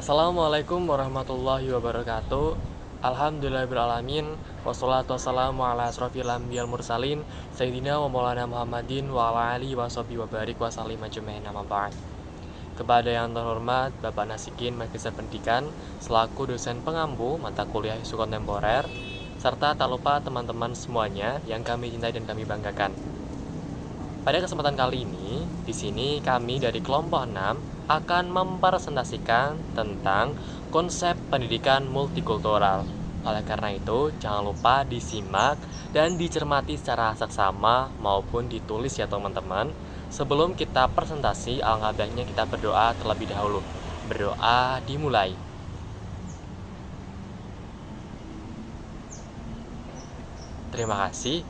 Assalamualaikum warahmatullahi wabarakatuh. Alhamdulillahirrahmanirrahim. Wassalatu wassalamu ala asrofil anbiyal mursalin Sayyidina wa maulana Muhammadin wa ala alihi wa sahbihi wa barik wa sallim ajma'in, amma ba'd. Kepada yang terhormat Bapak Nasikin Magister Pendidikan selaku dosen pengampu mata kuliah isu kontemporer, serta tak lupa teman-teman semuanya yang kami cintai dan kami banggakan. Pada kesempatan kali ini, di sini kami dari kelompok 6 akan mempresentasikan tentang konsep pendidikan multikultural. Oleh karena itu, jangan lupa disimak dan dicermati secara seksama maupun ditulis ya teman-teman. Sebelum kita presentasi, alangkah baiknya kita berdoa terlebih dahulu. Berdoa dimulai. Terima kasih.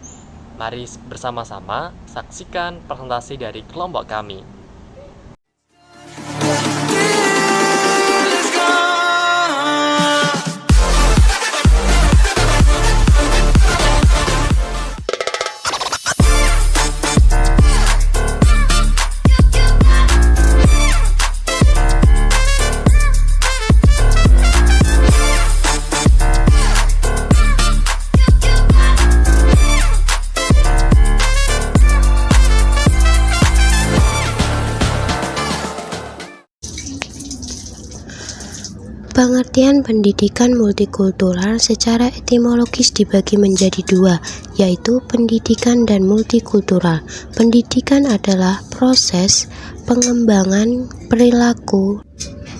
Mari bersama-sama saksikan presentasi dari kelompok kami. Pengertian pendidikan multikultural secara etimologis dibagi menjadi dua, yaitu pendidikan dan multikultural. Pendidikan adalah proses pengembangan perilaku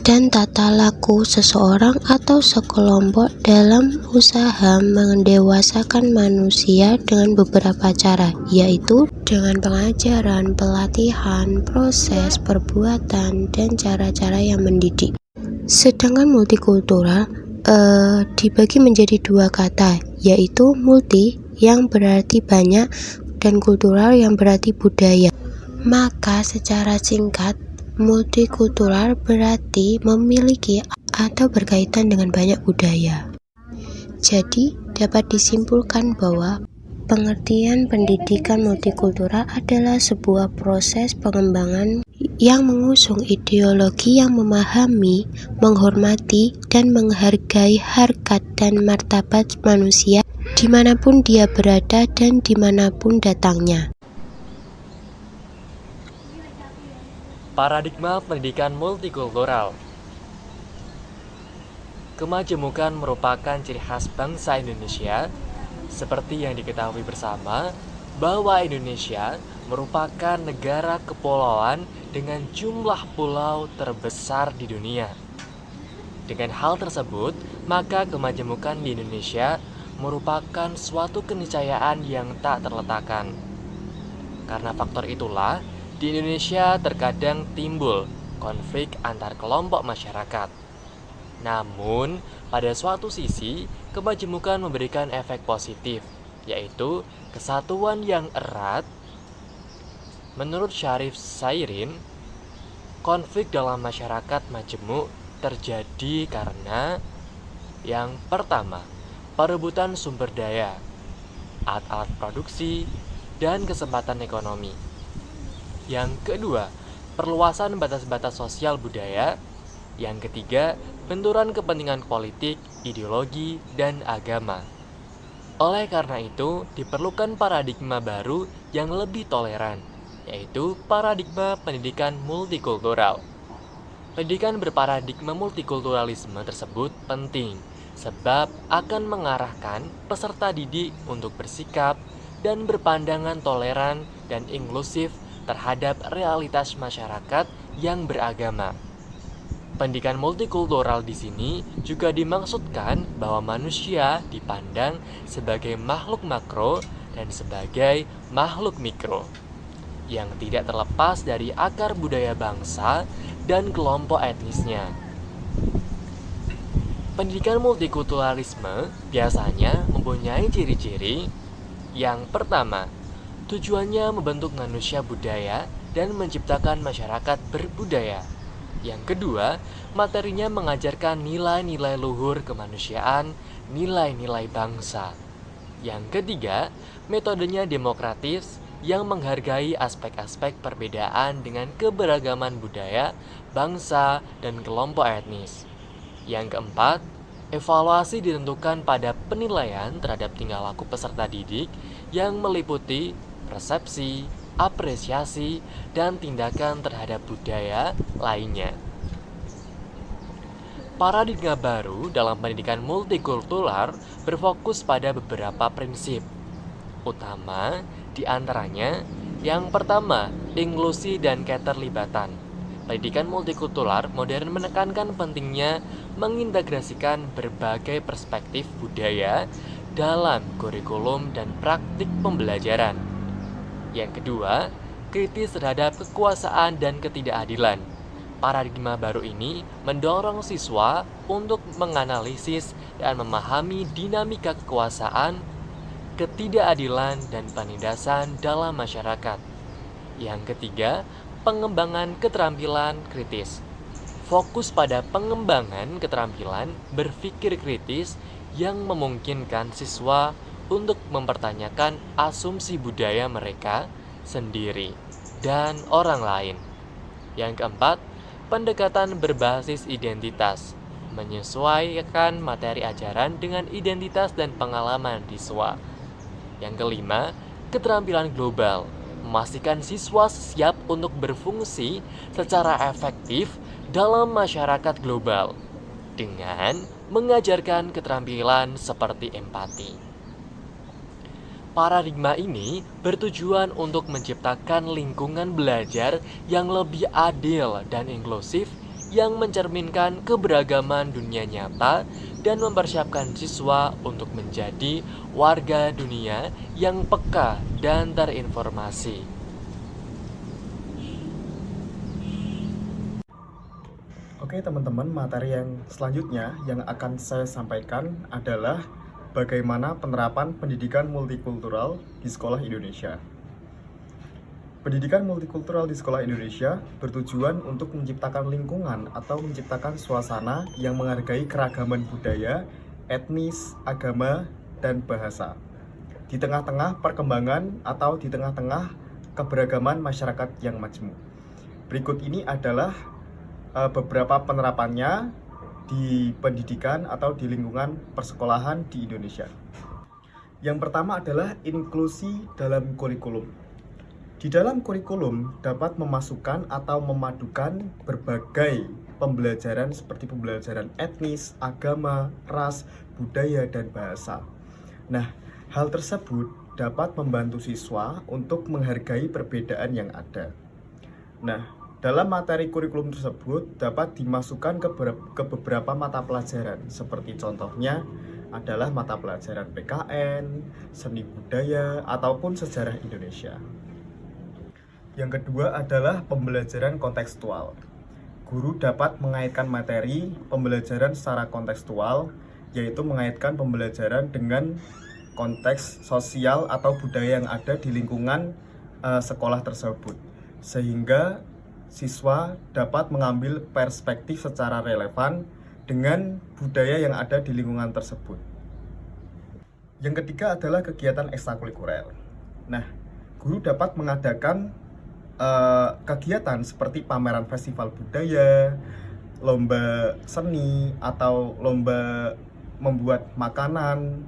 dan tata laku seseorang atau sekelompok dalam usaha mendewasakan manusia dengan beberapa cara, yaitu dengan pengajaran, pelatihan, proses, perbuatan, dan cara-cara yang mendidik. Sedangkan multikultural dibagi menjadi dua kata, yaitu multi yang berarti banyak dan kultural yang berarti budaya. Maka secara singkat, multikultural berarti memiliki atau berkaitan dengan banyak budaya. Jadi dapat disimpulkan bahwa pengertian pendidikan multikultural adalah sebuah proses pengembangan yang mengusung ideologi yang memahami, menghormati, dan menghargai harkat dan martabat manusia dimanapun dia berada dan dimanapun datangnya. Paradigma pendidikan multikultural. Kemajemukan merupakan ciri khas bangsa Indonesia, seperti yang diketahui bersama bahwa Indonesia merupakan negara kepulauan dengan jumlah pulau terbesar di dunia. Dengan hal tersebut, maka kemajemukan di Indonesia merupakan suatu keniscayaan yang tak terletakkan. Karena faktor itulah, di Indonesia terkadang timbul konflik antar kelompok masyarakat. Namun, pada suatu sisi, kemajemukan memberikan efek positif, yaitu kesatuan yang erat. Menurut Syarif Sairin, konflik dalam masyarakat majemuk terjadi karena yang pertama, perebutan sumber daya, alat-alat produksi, dan kesempatan ekonomi. Yang kedua, perluasan batas-batas sosial budaya. Yang ketiga, benturan kepentingan politik, ideologi, dan agama. Oleh karena itu, diperlukan paradigma baru yang lebih toleran, yaitu paradigma pendidikan multikultural. Pendidikan berparadigma multikulturalisme tersebut penting, sebab akan mengarahkan peserta didik untuk bersikap dan berpandangan toleran dan inklusif terhadap realitas masyarakat yang beragama. Pendidikan multikultural di sini juga dimaksudkan bahwa manusia dipandang sebagai makhluk makro dan sebagai makhluk mikro, yang tidak terlepas dari akar budaya bangsa dan kelompok etnisnya. Pendidikan multikulturalisme biasanya mempunyai ciri-ciri. Yang pertama, tujuannya membentuk manusia budaya dan menciptakan masyarakat berbudaya. Yang kedua, materinya mengajarkan nilai-nilai luhur kemanusiaan, nilai-nilai bangsa. Yang ketiga, metodenya demokratis yang menghargai aspek-aspek perbedaan dengan keberagaman budaya, bangsa, dan kelompok etnis. Yang keempat, evaluasi ditentukan pada penilaian terhadap tingkah laku peserta didik yang meliputi persepsi, apresiasi, dan tindakan terhadap budaya lainnya. Paradigma baru dalam pendidikan multikultural berfokus pada beberapa prinsip utama, di antaranya yang pertama, inklusi dan keterlibatan. Pendidikan multikultural modern menekankan pentingnya mengintegrasikan berbagai perspektif budaya dalam kurikulum dan praktik pembelajaran. Yang kedua, kritis terhadap kekuasaan dan ketidakadilan. Paradigma baru ini mendorong siswa untuk menganalisis dan memahami dinamika kekuasaan, ketidakadilan, dan penindasan dalam masyarakat. Yang ketiga, pengembangan keterampilan kritis. Fokus pada pengembangan keterampilan berpikir kritis yang memungkinkan siswa untuk mempertanyakan asumsi budaya mereka sendiri dan orang lain. Yang keempat, pendekatan berbasis identitas, menyesuaikan materi ajaran dengan identitas dan pengalaman siswa. Yang kelima, keterampilan global, memastikan siswa siap untuk berfungsi secara efektif dalam masyarakat global dengan mengajarkan keterampilan seperti empati. Paradigma ini bertujuan untuk menciptakan lingkungan belajar yang lebih adil dan inklusif yang mencerminkan keberagaman dunia nyata dan mempersiapkan siswa untuk menjadi warga dunia yang peka dan terinformasi. Oke teman-teman, materi yang selanjutnya yang akan saya sampaikan adalah bagaimana penerapan pendidikan multikultural di sekolah Indonesia. Pendidikan multikultural di sekolah Indonesia bertujuan untuk menciptakan lingkungan atau menciptakan suasana yang menghargai keragaman budaya, etnis, agama, dan bahasa. Di tengah-tengah perkembangan atau di tengah-tengah keberagaman masyarakat yang majemuk. Berikut ini adalah beberapa penerapannya di pendidikan atau di lingkungan persekolahan di Indonesia. Yang pertama adalah inklusi dalam kurikulum. Di dalam kurikulum dapat memasukkan atau memadukan berbagai pembelajaran seperti pembelajaran etnis, agama, ras, budaya, dan bahasa. Nah, hal tersebut dapat membantu siswa untuk menghargai perbedaan yang ada. Nah, dalam materi kurikulum tersebut dapat dimasukkan ke beberapa mata pelajaran, seperti contohnya adalah mata pelajaran PKN, seni budaya, ataupun sejarah Indonesia. Yang kedua adalah pembelajaran kontekstual. Guru dapat mengaitkan materi pembelajaran secara kontekstual, yaitu mengaitkan pembelajaran dengan konteks sosial atau budaya yang ada di lingkungan sekolah tersebut, sehingga siswa dapat mengambil perspektif secara relevan dengan budaya yang ada di lingkungan tersebut. Yang ketiga adalah kegiatan ekstrakurikuler. Nah, guru dapat mengadakan kegiatan seperti pameran festival budaya, lomba seni, atau lomba membuat makanan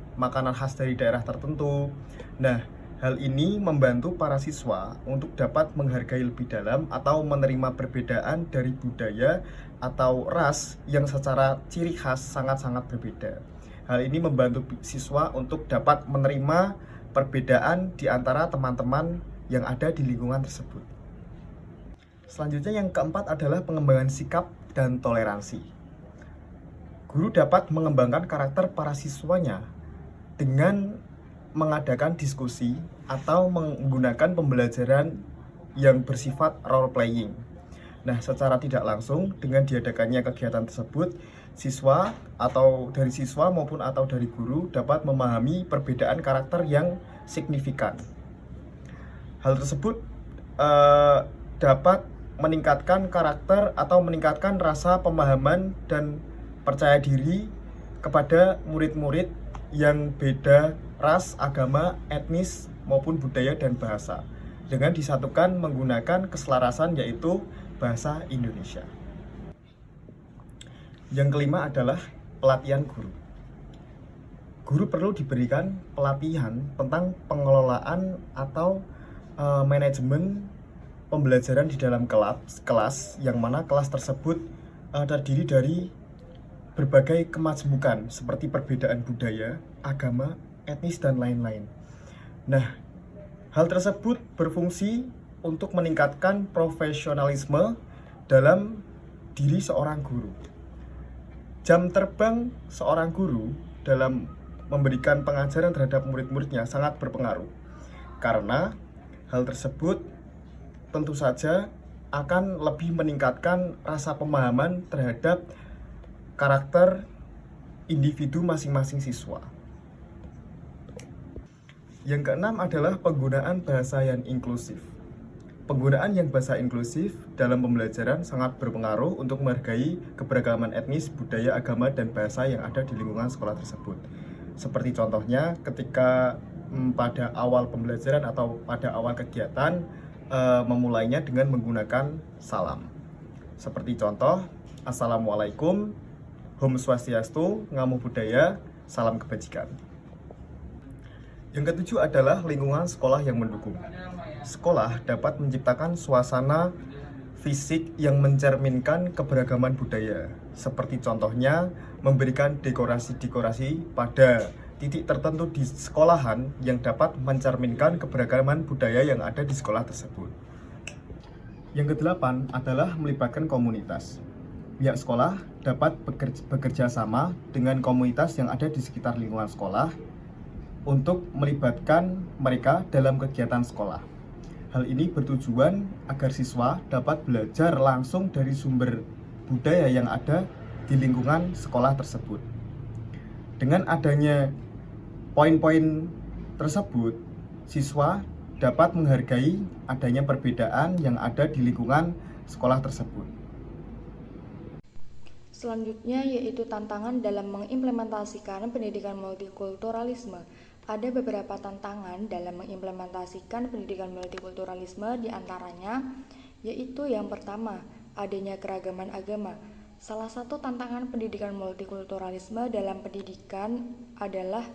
khas dari daerah tertentu. Nah, hal ini membantu para siswa untuk dapat menghargai lebih dalam atau menerima perbedaan dari budaya atau ras yang secara ciri khas sangat-sangat berbeda. Hal ini membantu siswa untuk dapat menerima perbedaan di antara teman-teman yang ada di lingkungan tersebut. Selanjutnya yang keempat adalah pengembangan sikap dan toleransi. Guru dapat mengembangkan karakter para siswanya dengan mengadakan diskusi atau menggunakan pembelajaran yang bersifat role playing. Nah, secara tidak langsung dengan diadakannya kegiatan tersebut, siswa maupun dari guru dapat memahami perbedaan karakter yang signifikan. Hal tersebut dapat meningkatkan karakter atau meningkatkan rasa pemahaman dan percaya diri kepada murid-murid yang beda ras, agama, etnis, maupun budaya dan bahasa, dengan disatukan menggunakan keselarasan yaitu bahasa Indonesia. Yang kelima adalah pelatihan guru. Guru perlu diberikan pelatihan tentang pengelolaan atau manajemen pembelajaran di dalam kelas yang mana kelas tersebut terdiri dari berbagai kemajmukan seperti perbedaan budaya, agama, etnis, dan lain-lain. Nah, hal tersebut berfungsi untuk meningkatkan profesionalisme dalam diri seorang guru. Jam terbang seorang guru dalam memberikan pengajaran terhadap murid-muridnya sangat berpengaruh, karena hal tersebut tentu saja akan lebih meningkatkan rasa pemahaman terhadap karakter individu masing-masing siswa. Yang keenam adalah penggunaan bahasa yang inklusif. Penggunaan yang bahasa inklusif dalam pembelajaran sangat berpengaruh untuk menghargai keberagaman etnis, budaya, agama, dan bahasa yang ada di lingkungan sekolah tersebut. Seperti contohnya ketika pada awal pembelajaran atau pada awal kegiatan memulainya dengan menggunakan salam. Seperti contoh, Assalamualaikum, Om Swastiastu, Namo Buddhaya, Salam Kebajikan. Yang ketujuh adalah lingkungan sekolah yang mendukung. Sekolah dapat menciptakan suasana fisik yang mencerminkan keberagaman budaya. Seperti contohnya memberikan dekorasi-dekorasi pada titik tertentu di sekolahan yang dapat mencerminkan keberagaman budaya yang ada di sekolah tersebut. Yang kedelapan adalah melibatkan komunitas. Pihak sekolah dapat bekerja sama dengan komunitas yang ada di sekitar lingkungan sekolah untuk melibatkan mereka dalam kegiatan sekolah. Hal ini bertujuan agar siswa dapat belajar langsung dari sumber budaya yang ada di lingkungan sekolah tersebut. Dengan adanya poin-poin tersebut, siswa dapat menghargai adanya perbedaan yang ada di lingkungan sekolah tersebut. Selanjutnya yaitu tantangan dalam mengimplementasikan pendidikan multikulturalisme. Ada beberapa tantangan dalam mengimplementasikan pendidikan multikulturalisme, diantaranya yaitu yang pertama, adanya keragaman agama. Salah satu tantangan pendidikan multikulturalisme dalam pendidikan adalah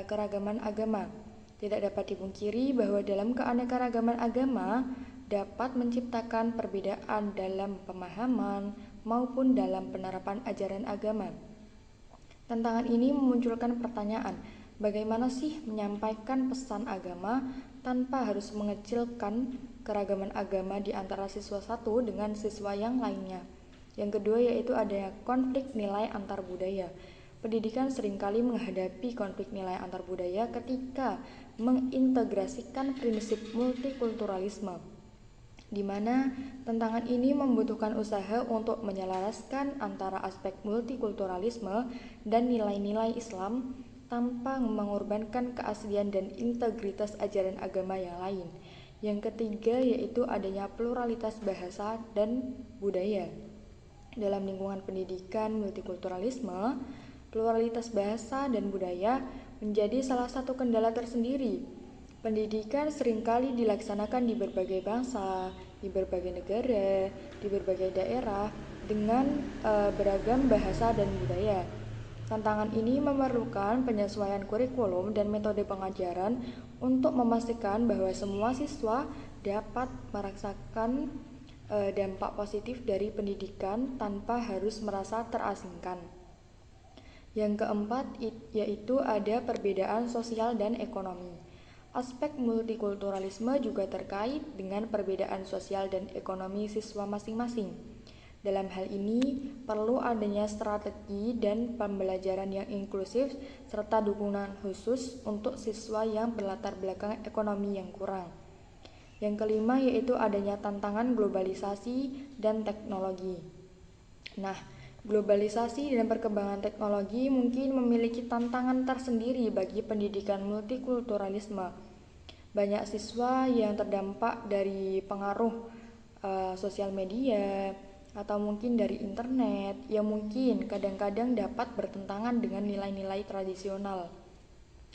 keragaman agama. Tidak dapat dipungkiri bahwa dalam keanekaragaman agama dapat menciptakan perbedaan dalam pemahaman maupun dalam penerapan ajaran agama. Tantangan ini memunculkan pertanyaan, bagaimana sih menyampaikan pesan agama tanpa harus mengecilkan keragaman agama di antara siswa satu dengan siswa yang lainnya. Yang kedua yaitu adanya konflik nilai antar budaya. Pendidikan seringkali menghadapi konflik nilai antar budaya ketika mengintegrasikan prinsip multikulturalisme, di mana tantangan ini membutuhkan usaha untuk menyelaraskan antara aspek multikulturalisme dan nilai-nilai Islam tanpa mengorbankan keaslian dan integritas ajaran agama yang lain. Yang ketiga yaitu adanya pluralitas bahasa dan budaya. Dalam lingkungan pendidikan multikulturalisme, pluralitas bahasa dan budaya menjadi salah satu kendala tersendiri. Pendidikan seringkali dilaksanakan di berbagai bangsa, di berbagai negara, di berbagai daerah dengan beragam bahasa dan budaya. Tantangan ini memerlukan penyesuaian kurikulum dan metode pengajaran untuk memastikan bahwa semua siswa dapat merasakan dampak positif dari pendidikan tanpa harus merasa terasingkan. Yang keempat yaitu ada perbedaan sosial dan ekonomi. Aspek multikulturalisme juga terkait dengan perbedaan sosial dan ekonomi siswa masing-masing. Dalam hal ini, perlu adanya strategi dan pembelajaran yang inklusif serta dukungan khusus untuk siswa yang berlatar belakang ekonomi yang kurang. Yang kelima yaitu adanya tantangan globalisasi dan teknologi. Nah, globalisasi dan perkembangan teknologi mungkin memiliki tantangan tersendiri bagi pendidikan multikulturalisme. Banyak siswa yang terdampak dari pengaruh sosial media atau mungkin dari internet yang mungkin kadang-kadang dapat bertentangan dengan nilai-nilai tradisional.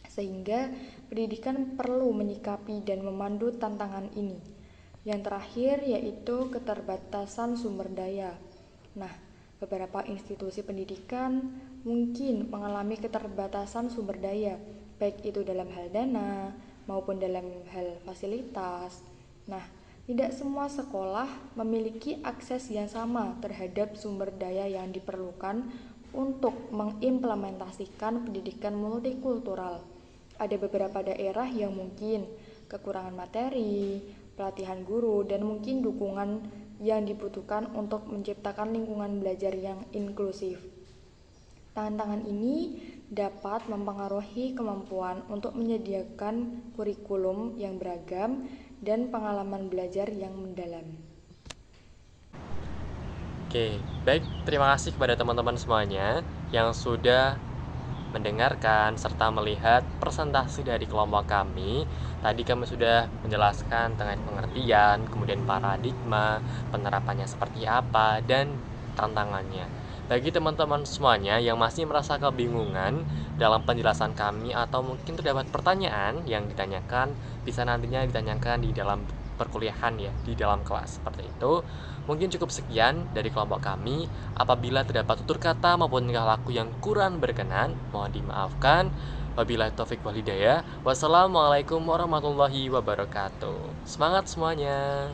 Sehingga pendidikan perlu menyikapi dan memandu tantangan ini. Yang terakhir yaitu keterbatasan sumber daya. Nah, Beberapa institusi pendidikan mungkin mengalami keterbatasan sumber daya, baik itu dalam hal dana maupun dalam hal fasilitas. Nah, tidak semua sekolah memiliki akses yang sama terhadap sumber daya yang diperlukan untuk mengimplementasikan pendidikan multikultural. Ada beberapa daerah yang mungkin kekurangan materi, pelatihan guru, dan mungkin dukungan yang dibutuhkan untuk menciptakan lingkungan belajar yang inklusif. Tantangan ini dapat mempengaruhi kemampuan untuk menyediakan kurikulum yang beragam dan pengalaman belajar yang mendalam. Oke, baik, terima kasih kepada teman-teman semuanya yang sudah mendengarkan serta melihat presentasi dari kelompok kami. Tadi kami sudah menjelaskan tentang pengertian, kemudian paradigma, penerapannya seperti apa, dan tantangannya. Bagi teman-teman semuanya yang masih merasa kebingungan dalam penjelasan kami atau mungkin terdapat pertanyaan yang ditanyakan, bisa nantinya ditanyakan di dalam perkuliahan ya, di dalam kelas seperti itu. Mungkin cukup sekian dari kelompok kami. Apabila terdapat tutur kata maupun tingkah laku yang kurang berkenan, mohon dimaafkan. Wabillahi taufik wal hidayah. Wassalamualaikum warahmatullahi wabarakatuh. Semangat semuanya.